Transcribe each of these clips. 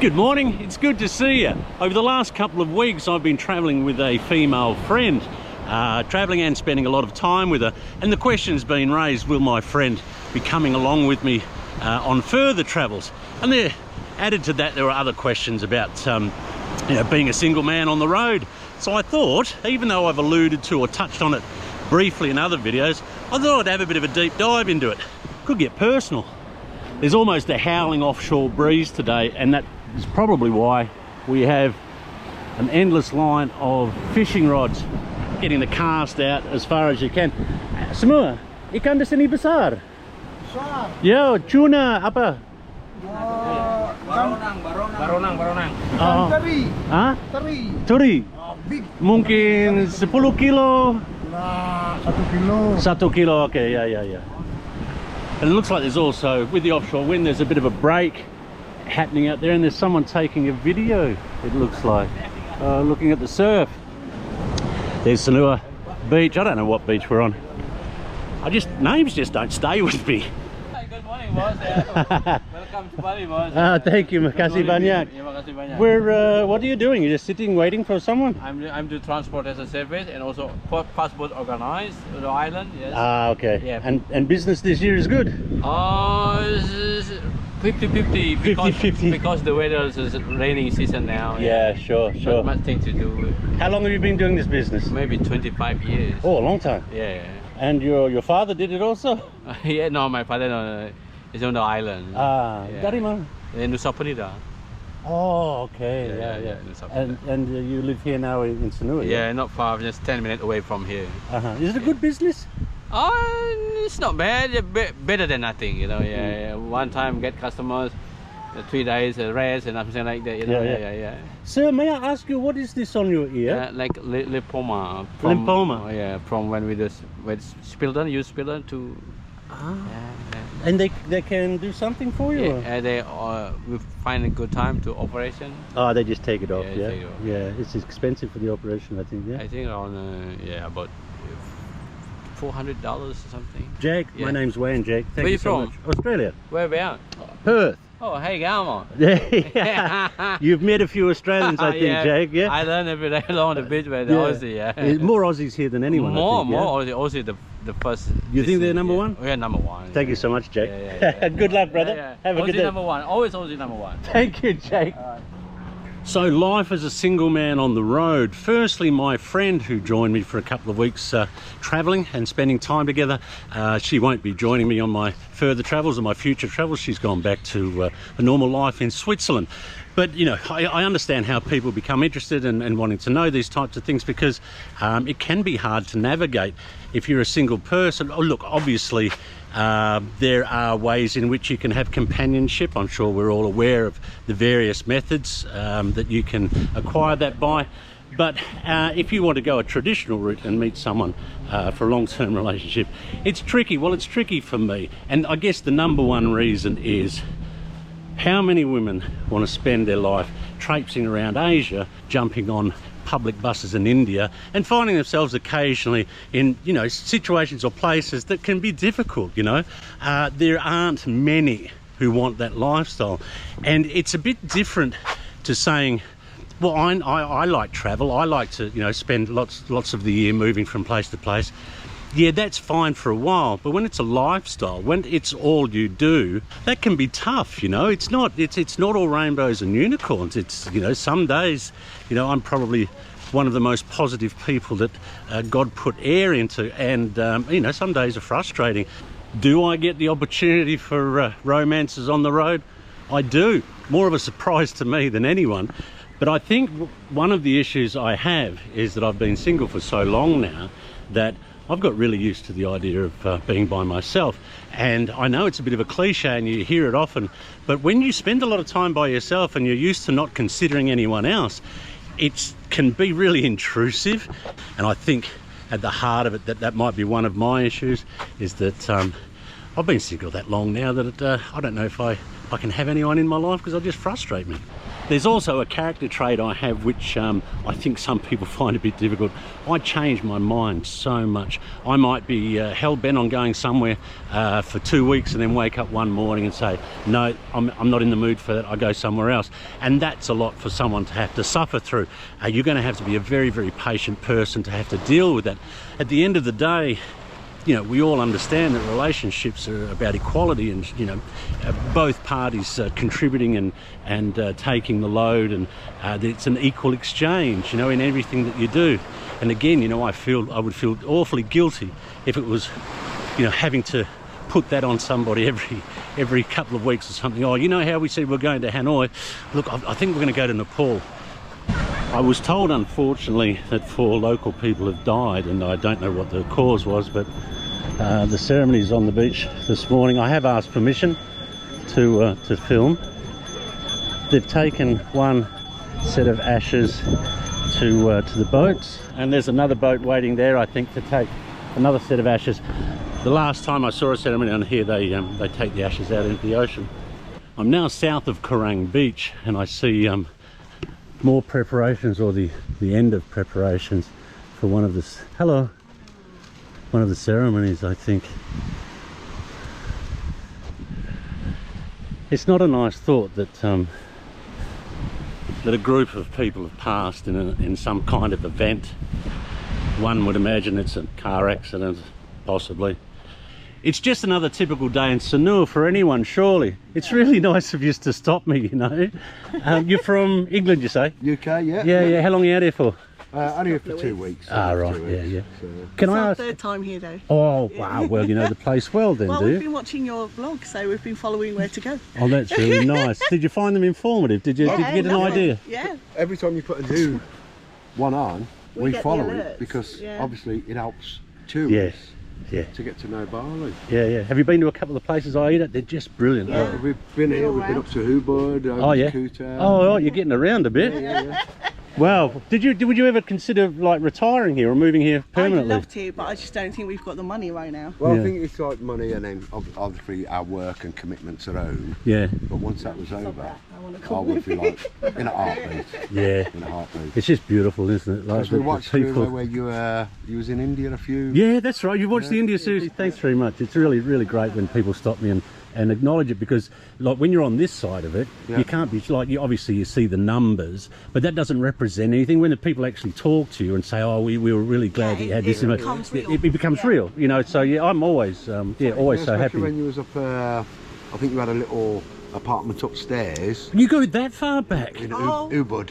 Good morning, it's good to see you. Over the last couple of weeks I've been travelling with a female friend, travelling and spending a lot of time with her, and the question's been raised, will my friend be coming along with me on further travels? And there, added to that, there were other questions about being a single man on the road. So I thought, even though I've alluded to or touched on it briefly in other videos, I thought I'd have a bit of a deep dive into it. Could get personal. There's almost a howling offshore breeze today, and that is probably why we have an endless line of fishing rods, getting the cast out as far as you can. Semua, ikan di sini besar? Besar. Ya, tuna apa? Baronang. Oh. Teri. Hah? Teri. Turi? Big. Mungkin 10 kilo? Nah, 1 kilo. 1 kilo, okay, yeah. And it looks like there's also, with the offshore wind, there's a bit of a break happening out there, and there's someone taking a video, it looks like, looking at the surf. There's Sanur beach. I don't know what beach we're on. Names just don't stay with me. Good morning, boss. Welcome to Bali, boss. Thank you, makasih banyak. What are you doing? You're just sitting waiting for someone? I'm to transport as a service and also passport organized to the island. Yes. Okay. Yeah. And business this year is good? 50-50 50-50. because the weather is raining season now. Yeah, sure. Not much thing to do. How long have you been doing this business? Maybe 25 years. Oh, a long time. Yeah. And your father did it also? Yeah, no, my father is on the island. Dari mana? In Nusa Penida. Oh, okay. Yeah. Nusa Penida. And you live here now in Sanur? Yeah, not far, just 10 minutes away from here. Is it a good business? It's not bad. Better than nothing, you know. Yeah. One time get customers, 3 days rest and something like that. You know. Yeah. Sir, may I ask you, what is this on your ear? Like lymphoma. Lymphoma. Yeah, from when we just Spilden, use Spilden to. And they can do something for you? Yeah, we find a good time to operation. Oh, they just take it off. Yeah, take it off. Yeah, it's expensive for the operation, I think. Yeah. I think around about $400 or something. Jake, my name's Wayne. Jake, thank you so much. Australia. Where? Perth. Oh, hey, Galmo. Yeah. You've met a few Australians, I think, Yeah. Jake. Yeah. I learn every day along the beach with Aussie. Yeah. More Aussies here than anyone. More I think, Aussie the first. You think they're number one? Yeah, number one. Thank you so much, Jake. Yeah. Good luck, brother. Yeah. Have a Aussie good day. number one. Always Aussie number one. Thank you, Jake. So life as a single man on the road. Firstly, my friend who joined me for a couple of weeks travelling and spending time together, she won't be joining me on my further travels or my future travels. She's gone back to a normal life in Switzerland. But, you know, I understand how people become interested and wanting to know these types of things, because it can be hard to navigate if you're a single person. Oh, look, obviously, there are ways in which you can have companionship. I'm sure we're all aware of the various methods that you can acquire that by. But if you want to go a traditional route and meet someone for a long-term relationship, it's tricky. Well, it's tricky for me. And I guess the number one reason is, how many women want to spend their life traipsing around Asia, jumping on public buses in India, and finding themselves occasionally in, you know, situations or places that can be difficult, you know? There aren't many who want that lifestyle. And it's a bit different to saying, well, I like travel. I like to, you know, spend lots of the year moving from place to place. Yeah, that's fine for a while, but when it's a lifestyle, when it's all you do, that can be tough, you know. It's not all rainbows and unicorns. It's, you know, some days, you know, I'm probably one of the most positive people that God put air into, and you know, some days are frustrating. Do I get the opportunity for romances on the road? I do. More of a surprise to me than anyone. But I think one of the issues I have is that I've been single for so long now that I've got really used to the idea of being by myself. And I know it's a bit of a cliche and you hear it often, but when you spend a lot of time by yourself and you're used to not considering anyone else, it can be really intrusive. And I think at the heart of it, that might be one of my issues, is that I've been single that long now that I don't know if I can have anyone in my life, because they'll just frustrate me. There's also a character trait I have which I think some people find a bit difficult. I change my mind so much. I might be hell-bent on going somewhere for 2 weeks and then wake up one morning and say, no, I'm not in the mood for that, I go somewhere else. And that's a lot for someone to have to suffer through. You're going to have to be a very, very patient person to have to deal with that. At the end of the day, you know, we all understand that relationships are about equality and, you know, both parties contributing and taking the load, and that it's an equal exchange, you know, in everything that you do. And again, you know, I would feel awfully guilty if it was, you know, having to put that on somebody every couple of weeks or something. Oh, you know how we said we're going to Hanoi? Look, I think we're going to go to Nepal. I was told, unfortunately, that 4 local people have died, and I don't know what the cause was, but the ceremonies on the beach this morning, I have asked permission to film. They've taken one set of ashes to the boats, and there's another boat waiting there, I think, to take another set of ashes. The last time I saw a ceremony on here, they take the ashes out into the ocean. I'm now south of Korang Beach, and I see more preparations, or the end of preparations for one of the ceremonies, I think. It's not a nice thought that that a group of people have passed in some kind of event. One would imagine it's a car accident, possibly. It's just another typical day in Sanur for anyone, surely. It's really nice of you to stop me, you know. You're from England, you say? UK, yeah. Yeah. How long are you out here for? Only here for 2 weeks. Ah, right, yeah. So. Can It's I our ask? 3rd time here though. Oh, wow. Well, you know the place well then, Well, do we've you? been watching your vlog, so we've been following where to go. Oh, that's really nice. Did you find them informative? Did you get an lovely. idea? Yeah. Every time you put a new one on, we get the follow alerts, it because yeah. obviously it helps tourists Yeah. to get to know Bali. Yeah. Have you been to a couple of places I eat at? They're just brilliant. Yeah. We've been here, we've been up to Hubud, Oh, yeah. to Kuta. Oh, you're getting around a bit. Yeah. Wow. Would you ever consider like retiring here or moving here I'd permanently? love to, but I just don't think we've got the money right now. Well, Yeah. I think it's like money, and then obviously our work and commitments are own. Yeah. But once that was over, I want to I come would with be you. like in a heartbeat. Yeah. In a heartbeat. It's just beautiful, isn't it? Like Because we the watched people. where you was in India a few. Yeah, that's right. You've watched the Yeah. India series. Thanks very much. It's really, really great when people stop me and acknowledge it, because like when you're on this side of it, Yeah. you can't be like, obviously you see the numbers, but that doesn't represent anything. When the people actually talk to you and say, oh, we were really glad that you had this, it becomes real. it becomes Yeah. real, you know. So yeah, I'm always always so Especially happy. when you was up, I think you had a little apartment upstairs You go that far back? in Oh. Ubud.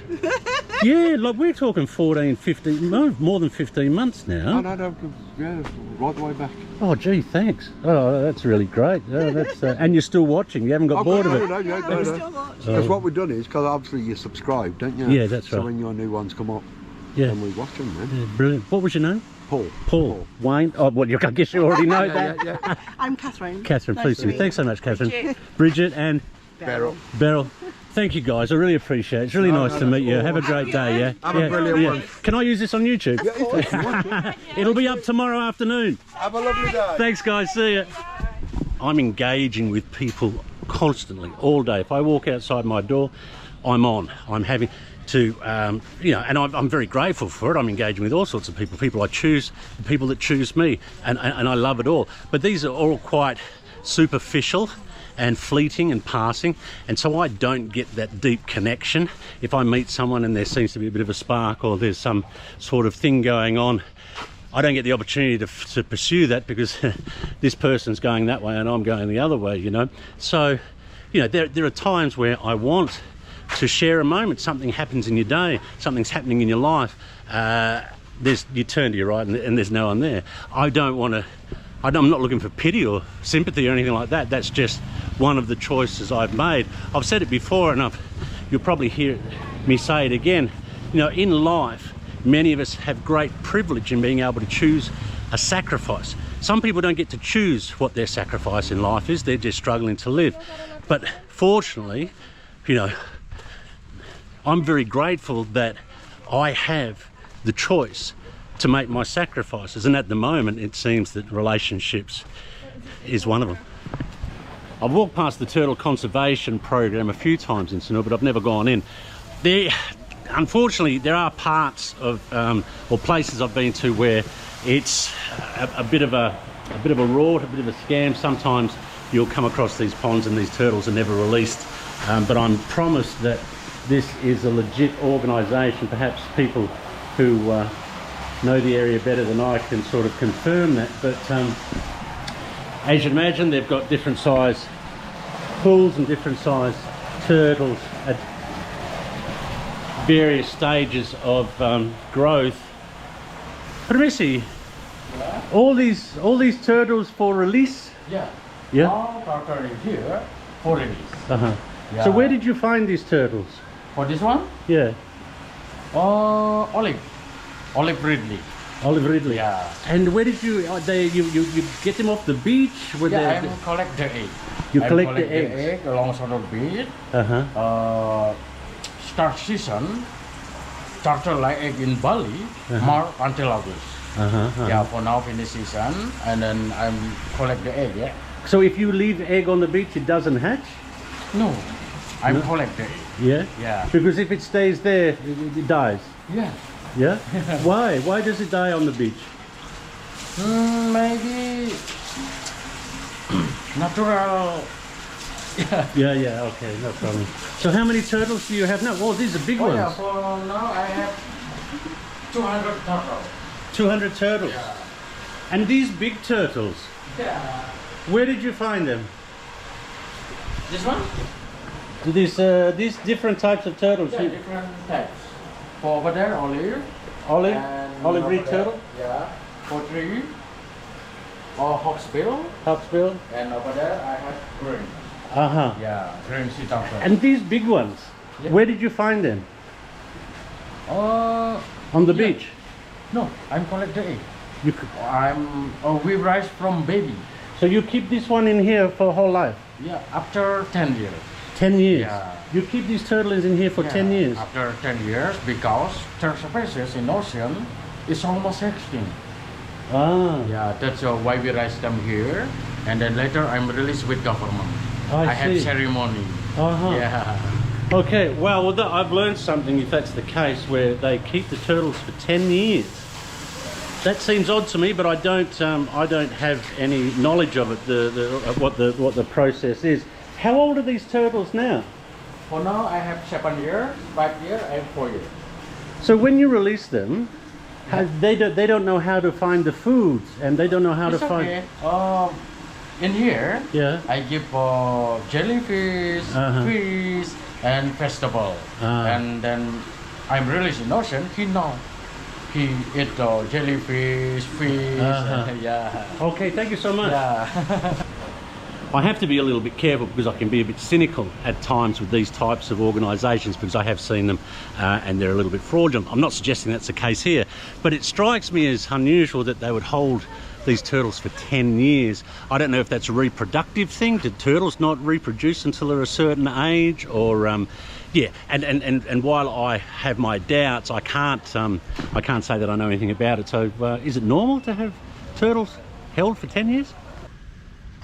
Yeah, like we're talking 14, 15, no, more than 15 months now. No, yeah, right the way back. Oh, gee, thanks. Oh, that's really great. Oh, that's and you're still watching. You haven't got bored of it. No. We still watch. Because what we've done is, because obviously you subscribe, don't you? Yeah, that's so right. when your new ones come up, Yeah. then we watch them then. Yeah, brilliant. What was your name? Paul. Paul. Wayne. Oh, well, I guess you already know that. Yeah. I'm Catherine. Catherine, Nice pleased to to meet you. meet Thanks so much, Catherine. Bridget. Bridget and Beryl. Beryl. Thank you, guys. I really appreciate it. It's really nice to meet you. Have a great day, yeah? Have a brilliant one. Can I use this on YouTube? Yeah, if you want to. It'll be up tomorrow afternoon. Have a lovely day. Thanks, guys. See ya. I'm engaging with people constantly, all day. If I walk outside my door, I'm on. I'm having to, and I'm very grateful for it. I'm engaging with all sorts of people. People I choose, the people that choose me, and I love it all. But these are all quite superficial and fleeting and passing, and so I don't get that deep connection. If I meet someone and there seems to be a bit of a spark, or there's some sort of thing going on, I don't get the opportunity to pursue that, because this person's going that way and I'm going the other way, you know. So, you know, there are times where I want to share a moment. Something happens in your day, something's happening in your life, you turn to your right and there's no one there. I'm not looking for pity or sympathy or anything like that. That's just one of the choices I've made. I've said it before, and you'll probably hear me say it again. You know, in life, many of us have great privilege in being able to choose a sacrifice. Some people don't get to choose what their sacrifice in life is. They're just struggling to live. But fortunately, you know, I'm very grateful that I have the choice to make my sacrifices, and at the moment it seems that relationships is one of them. I've walked past the turtle conservation program a few times in Sanur, but I've never gone in. Unfortunately, there are parts of or places I've been to where it's a bit of a rort, a bit of a scam. Sometimes you'll come across these ponds and these turtles are never released. But I'm promised that this is a legit organisation. Perhaps people who know the area better than I can sort of confirm that. But as you can imagine, they've got different size pools and different size turtles at various stages of growth. Permisi, all these turtles for release? Yeah. Yeah. All turtle is here for release. Uh-huh. Yeah. So where did you find these turtles? For this one, Yeah. Olive Ridley. Olive Ridley. Yeah. And where did you you get them off the beach? Were Yeah, they- I collect the egg. You I collect the collect eggs? egg along sort of beach. Uh-huh. Start season, turtle lay egg in Bali, March until August. Uh-huh. Yeah, for now finish season, and then I'm collect the egg. Yeah. So if you leave the egg on the beach, it doesn't hatch? No, I'm collect the egg. Yeah? Yeah. Because if it stays there, it dies. Yeah. Yeah? Why? Why does it die on the beach? Maybe natural. Yeah, okay, no problem. So how many turtles do you have now? Oh, these are big Oh ones. yeah, for now I have 200 turtles. 200 turtles. Yeah. And these big turtles, Yeah. where did you find them? This one? These different types of turtles. Yeah, different types. For over there, olive. Olive? And Olive over reed there, turtle? Yeah. For tree. Or hawksbill. Hawksbill? And over there I have green. Uh-huh. Yeah, green sea turtle. And these big ones, Yeah. where did you find them? On the yeah. beach? No, I'm collect the egg. You could, We raise from baby. so you keep this one in here for whole life? Yeah, after 10 years. 10 years? Yeah. You keep these turtles in here for 10 Yeah, years? After 10 years, because turtle species in ocean is almost extinct. Ah, Yeah, that's why we raise them here. And then later I'm released with government. I have see. ceremony. uh-huh. Yeah. Okay, well, I've learned something if that's the case, where they keep the turtles for 10 years. That seems odd to me, but I don't have any knowledge of it, what the process is. How old are these turtles now? For now I have 7 years, 5 years, and 4 years. So when you release them, they don't know how to find the foods, and they don't know how It's to find. okay. In here, Yeah. I give jellyfish, Uh-huh. fish, and vegetable. Ah. And then I'm released in ocean. He know. He eat jellyfish, fish. Uh-huh. Yeah. Okay, thank you so much. Yeah. I have to be a little bit careful because I can be a bit cynical at times with these types of organisations, because I have seen them and they're a little bit fraudulent. I'm not suggesting that's the case here, but it strikes me as unusual that they would hold these turtles for 10 years. I don't know if that's a reproductive thing. Did turtles not reproduce until they're a certain age? Or yeah, and while I have my doubts, I can't say that I know anything about it. So is it normal to have turtles held for 10 years?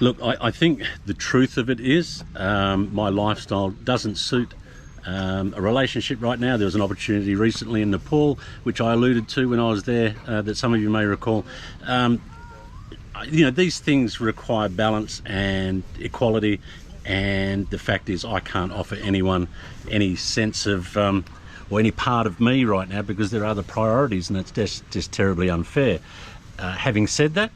Look, I think the truth of it is my lifestyle doesn't suit a relationship right now. There was an opportunity recently in Nepal, which I alluded to when I was there, that some of you may recall. You know, these things require balance and equality, and the fact is I can't offer anyone any sense of or any part of me right now, because there are other priorities, and it's just terribly unfair. Having said that,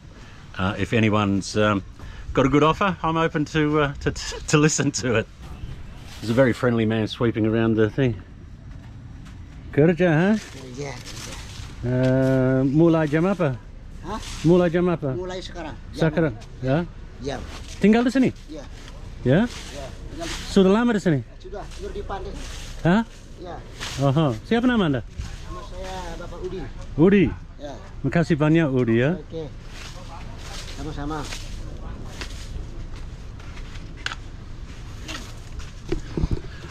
if anyone's got a good offer, I'm open to listen to it. There's a very friendly man sweeping around the thing. Kerja, ha? Ya, Mulai jam apa? Hah? Mulai jam apa? mulai sekarang. Sekarang, ya? Ya, Tinggal di sini? ya, Ya? ya. Tinggal, Sudah lama di sini? sudah tidur di pantai. Hah? Ya, Aha. Siapa nama Anda? nama saya Bapak Udi. Udi. Ya, Makasih banyak Udi ya. oke. Sama-sama.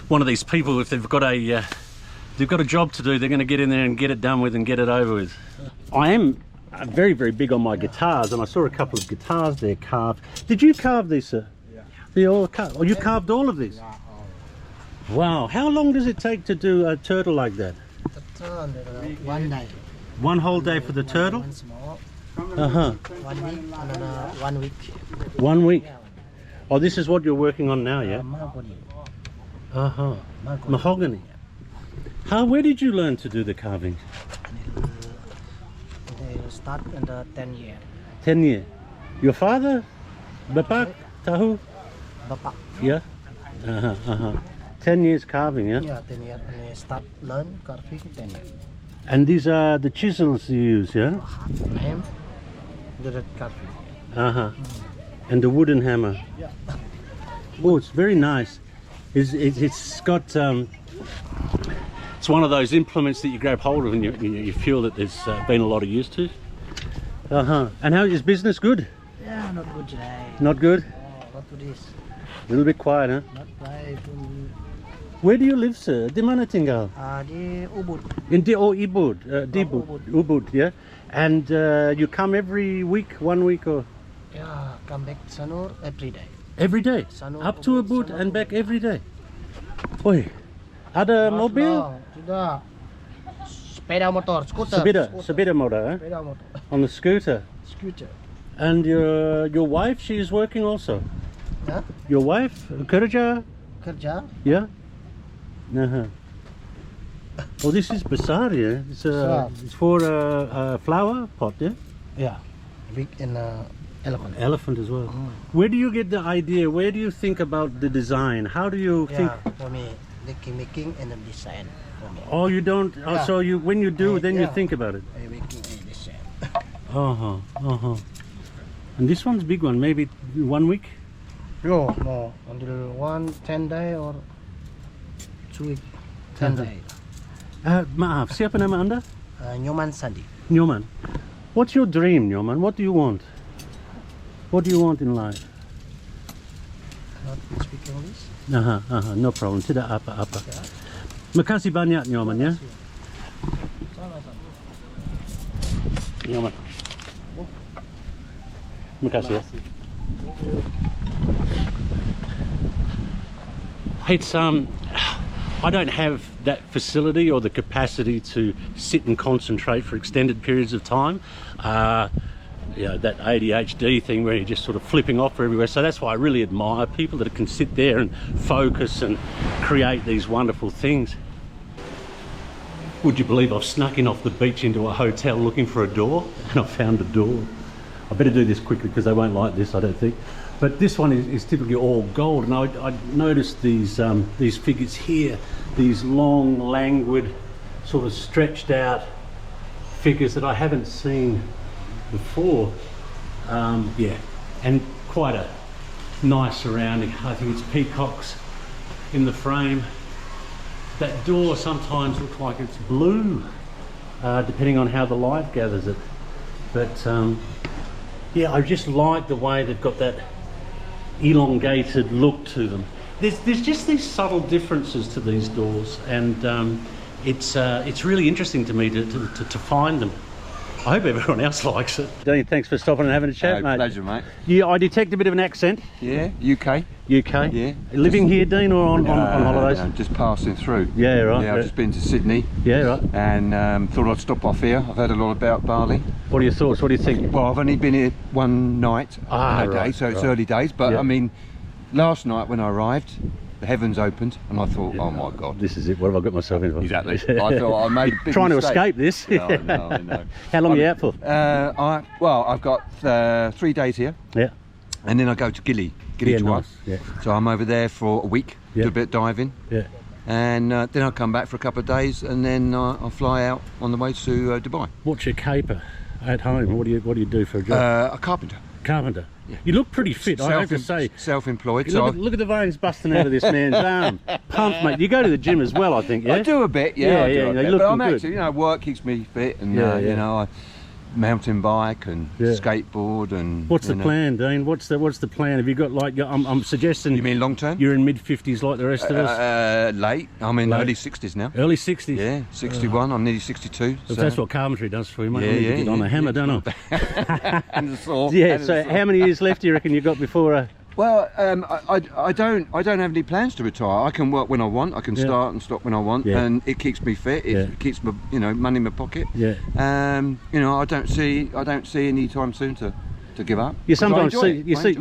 One of these people, if they've got a job to do, they're going to get in there and get it done with and get it over with. I am very, very big on my guitars, and I saw a couple of guitars there carved. Did you carve these, sir? Yeah. They all carved. Oh, you carved all of these? Wow, how long does it take to do a turtle like that? One day. One whole day for the turtle? One small. 1 1 week. Another 1 week. 1 week. Oh, this is what you're working on now, yeah? Mahogany. Mahogany. Where did you learn to do the carving? They start in the 10 year. 10 years. Your father? Bapak? Tahu? Bapak. Yeah? 10 years carving, yeah? Yeah, 10 year. And they start learn carving 10 year. And these are the chisels you use, yeah? Ham. The red carving. And the wooden hammer. Yeah. Oh, it's very nice. It's got it's one of those implements that you grab hold of and you feel that there's been a lot of use to. And how is business good? Yeah, not good today. Not good? Not to this. A little bit quiet, huh? Not right. Where do you live, sir? Di mana tinggal? Di Ubud. In Ubud, Ubud, yeah. And you come every week, 1 week or Yeah, come back Sanur every day. every day? Sanur, Up to Ubud, Ubud Sanur, and back every day. Oi, ada mobil? No, sudah. Sepeda motor, scooter. Sepeda motor, eh? Sepeda motor. On the scooter. Scooter. And your wife, she is working also. Yeah. Your wife, kerja, Kerja. yeah. Oh, this is besar, yeah. Besar. It's for a flower pot, yeah. Yeah. Big and elephant. Elephant as well. Where do you get the idea? Where do you think about the design? How do you think? Yeah, for me, making and the design for me. Oh, you don't. Oh, Yeah. so when you do, then you Yeah. think about it. I making a design. And this one's big one. Maybe 1 week. No, until 10 day or 2 week. 10 day. Maaf, siapa nama anda? Nyoman Sandi. Nyoman. What's your dream, Nyoman? What do you want? What do you want in life? Not speak English. No problem. Tidak apa-apa. Makasih banyak, Nyoman, ya. Nyoman. Makasih, ya. It's I don't have that facility or the capacity to sit and concentrate for extended periods of time. You know, that ADHD thing where you're just sort of flipping off everywhere. So that's why I really admire people that can sit there and focus and create these wonderful things. Would you believe I've snuck in off the beach into a hotel looking for a door, and I found a door. I better do this quickly because they won't like this, I don't think. But this one is typically all gold, and I noticed these figures here, these long, languid, sort of stretched out figures that I haven't seen before. Yeah, and quite a nice surrounding. I think it's peacocks in the frame. That door sometimes looks like it's blue, depending on how the light gathers it. But yeah, I just like the way they've got that elongated look to them. There's just these subtle differences to these doors, and it's really interesting to me to find them. I hope everyone else likes it. Dean, thanks for stopping and having a chat, mate. Pleasure, mate. Yeah, I detect a bit of an accent. Yeah, UK. UK? Yeah. Living here, Dean, or on holidays? No, just passing through. Yeah, right. Yeah, I've just been to Sydney. Yeah, right. And thought I'd stop off here. I've heard a lot about Bali. What are your thoughts? What do you think? Well, I've only been here one night a day, right, so it's right. early days. But Yeah. I mean, last night when I arrived, the heavens opened, and I thought, oh my God. This is it. What have I got myself in for? Exactly. I thought I made a big Trying mistake. to escape this. No, I know. How long are you out for? I've got 3 days here, Yeah. and then I go to Gili Yeah, twice. nice. Yeah. So I'm over there for a week, Yeah. do a bit of diving. Yeah. And then I'll come back for a couple of days, and then I'll fly out on the way to Dubai. What's your caper at home? What do you do for a job? A carpenter. Carpenter. You look pretty fit, I have to say. Self-employed. Look at the veins busting out of this man's arm. Pumped, mate. You go to the gym as well, I think, yeah? I do a bit, Yeah, I do yeah, a you're bit. But looking I'm good. actually, work keeps me fit, and Yeah, you yeah. know, I mountain bike and Yeah. skateboard and. What's the plan, Dean? What's the plan? Have you got like? I'm suggesting. You mean long term? You're in mid-50s like the rest of us. Late. I'm in Late. early 60s now. Early 60s. Yeah, 61. I'm nearly 62. If that's what carpentry does for you, mate. Yeah, I need to yeah, get on yeah, a hammer, yeah. don't I? And the saw. Yeah. and the So saw. how many years left do you reckon you got before Well, I don't have any plans to retire. I can work when I want. I can start and stop when I want, and it keeps me fit. It keeps my, money in my pocket. Yeah. I don't see any time soon to give up. You sometimes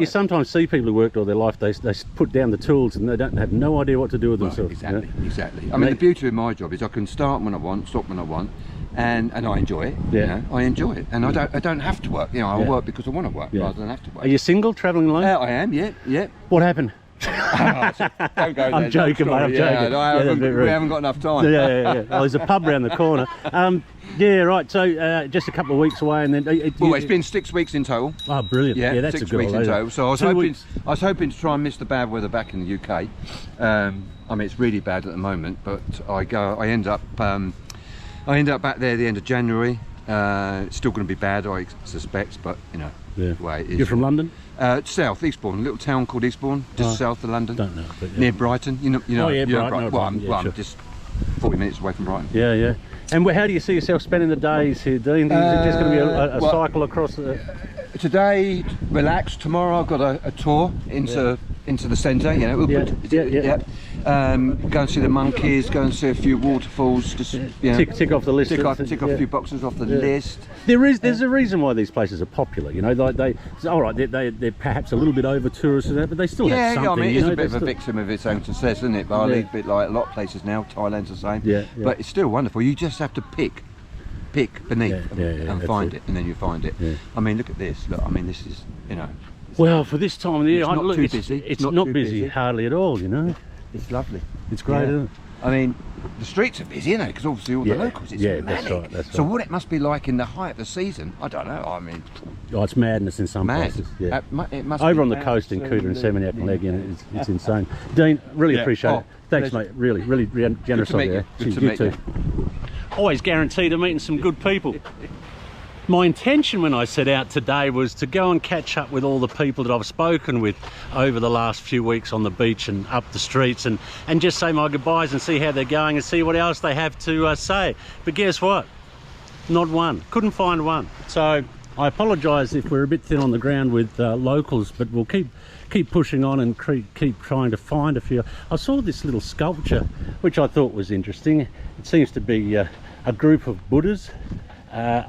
sometimes see people who worked all their life. They put down the tools and they don't have no idea what to do with themselves. Exactly. I mean, the beauty of my job is I can start when I want, stop when I want. And I enjoy it. I enjoy it, and I don't have to work. I work because I want to work rather than have to work. Are you single, travelling alone? I am. Yeah. What happened? Don't go there. I'm joking, mate. I'm joking. We haven't got enough time. Yeah. Well, there's a pub around the corner. Yeah, right. So just a couple of weeks away, and then. It's been 6 weeks in total. Oh, brilliant! Yeah, that's 6 a good weeks in total. So I was hoping to try and miss the bad weather back in the UK. I mean, it's really bad at the moment, but I end up back there at the end of January. It's still going to be bad, I suspect, but the way it is. You're from London? South, Eastbourne, a little town called Eastbourne, just south of London. Don't know, but near Brighton. Brighton. Well, I'm just 40 minutes away from Brighton. Yeah. And how do you see yourself spending the days here, Dean? Is it just going to be a cycle across the... Today, relax. Tomorrow I've got a tour into the centre. Go and see the monkeys. Go and see a few waterfalls. Just tick off the list. Tick off a few boxes off the list. There's a reason why these places are popular. They're perhaps a little bit over touristed, but they still have something. I mean, it's a bit of a victim of its own success, isn't it? Bali, a bit like a lot of places now. Thailand's the same. But it's still wonderful. You just have to pick beneath and find it, and then you find it. I mean, look at this. Look, I mean, this is Well, for this time of the year, it's not too busy. It's not busy hardly at all. It's lovely. It's great, isn't it? I mean, the streets are busy, because obviously all the locals. It's manic. That's right. So what it must be like in the height of the season, I don't know. I mean, it's madness in some places. Yeah. It must Over be on the mad. coast in Kuta and Seminyak and Legion, it's insane. Dean, really appreciate it. Thanks, pleasure. mate. Really generous of you. Good to meet you. Always guaranteed of meeting some good people. My intention when I set out today was to go and catch up with all the people that I've spoken with over the last few weeks on the beach and up the streets, and just say my goodbyes and see how they're going and see what else they have to say. But guess what? Not one. Couldn't find one. So I apologise if we're a bit thin on the ground with locals, but we'll keep pushing on and keep trying to find a few. I saw this little sculpture which I thought was interesting. It seems to be a group of Buddhas.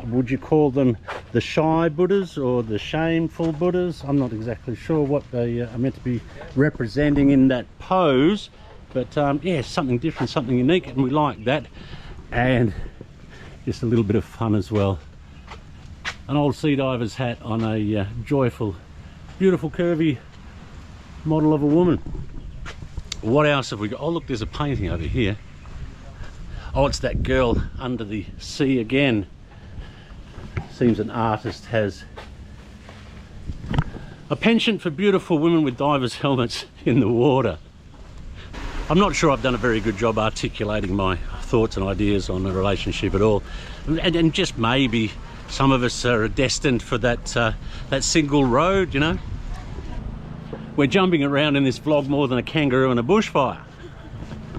Would you call them the shy Buddhas or the shameful Buddhas? I'm not exactly sure what they are meant to be representing in that pose, but something different, something unique, and we like that. And just a little bit of fun as well. An old sea diver's hat on a joyful, beautiful, curvy model of a woman. What else have we got? Oh look, there's a painting over here. Oh, it's that girl under the sea again. Seems an artist has a penchant for beautiful women with divers helmets in the water. I'm not sure I've done a very good job articulating my thoughts and ideas on a relationship at all, and just maybe some of us are destined for that single road. We're jumping around in this vlog more than a kangaroo in a bushfire.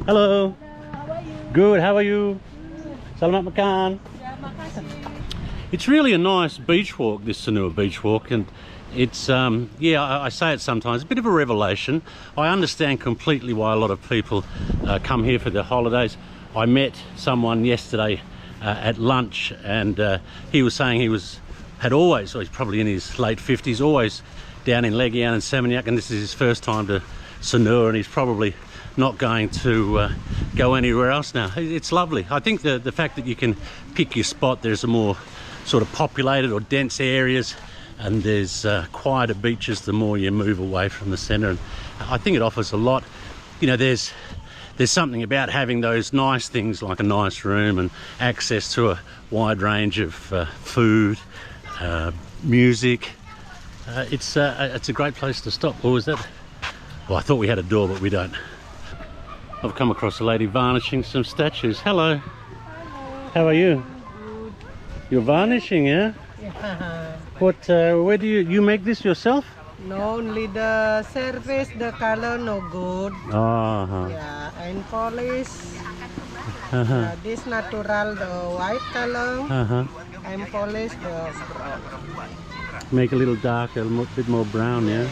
Hello. How are you? Good, how are you? Selamat makan. It's really a nice beach walk, this Sanur beach walk, and it's I say it sometimes, a bit of a revelation. I understand completely why a lot of people come here for their holidays. I met someone yesterday at lunch, and he was saying he's probably in his late 50s, always down in Legian and Seminyak, and this is his first time to Sanur, and he's probably not going to go anywhere else now. It's lovely. I think the fact that you can pick your spot, there's a more sort of populated or dense areas, and there's quieter beaches the more you move away from the centre, and I think it offers a lot. There's something about having those nice things like a nice room and access to a wide range of food, music. It's a great place to stop. Or was that? Well, I thought we had a door, but we don't. I've come across a lady varnishing some statues. Hello. How are you? You're varnishing, yeah? Yeah. What? Where do you make this yourself? No, only the surface, the color no good. Yeah, and polish. This natural, the white color. And polish the brown. Make a little darker, a bit more brown, yeah?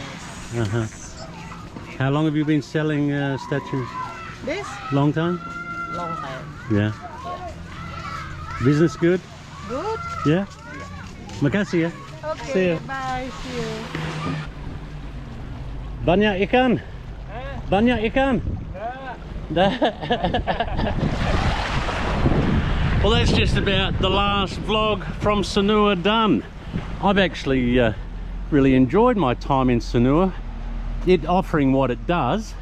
How long have you been selling statues? This Long time? long time. Yeah. Business good? Good. Yeah? Makasih ya. Okay. See ya. Bye. See you. Banyak ikan? Banyak ikan? Well, that's just about the last vlog from Sanur done. I've actually really enjoyed my time in Sanur, it offering what it does,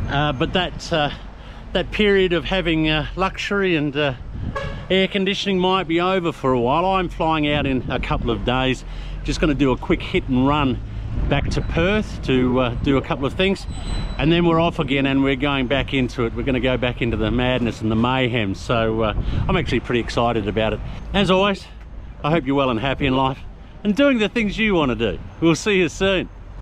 but that period of having luxury and air conditioning might be over for a while. I'm flying out in a couple of days, just going to do a quick hit and run back to Perth to do a couple of things, and then we're off again and we're going back into it. We're going to go back into the madness and the mayhem, so I'm actually pretty excited about it. As always, I hope you're well and happy in life and doing the things you want to do. We'll see you soon.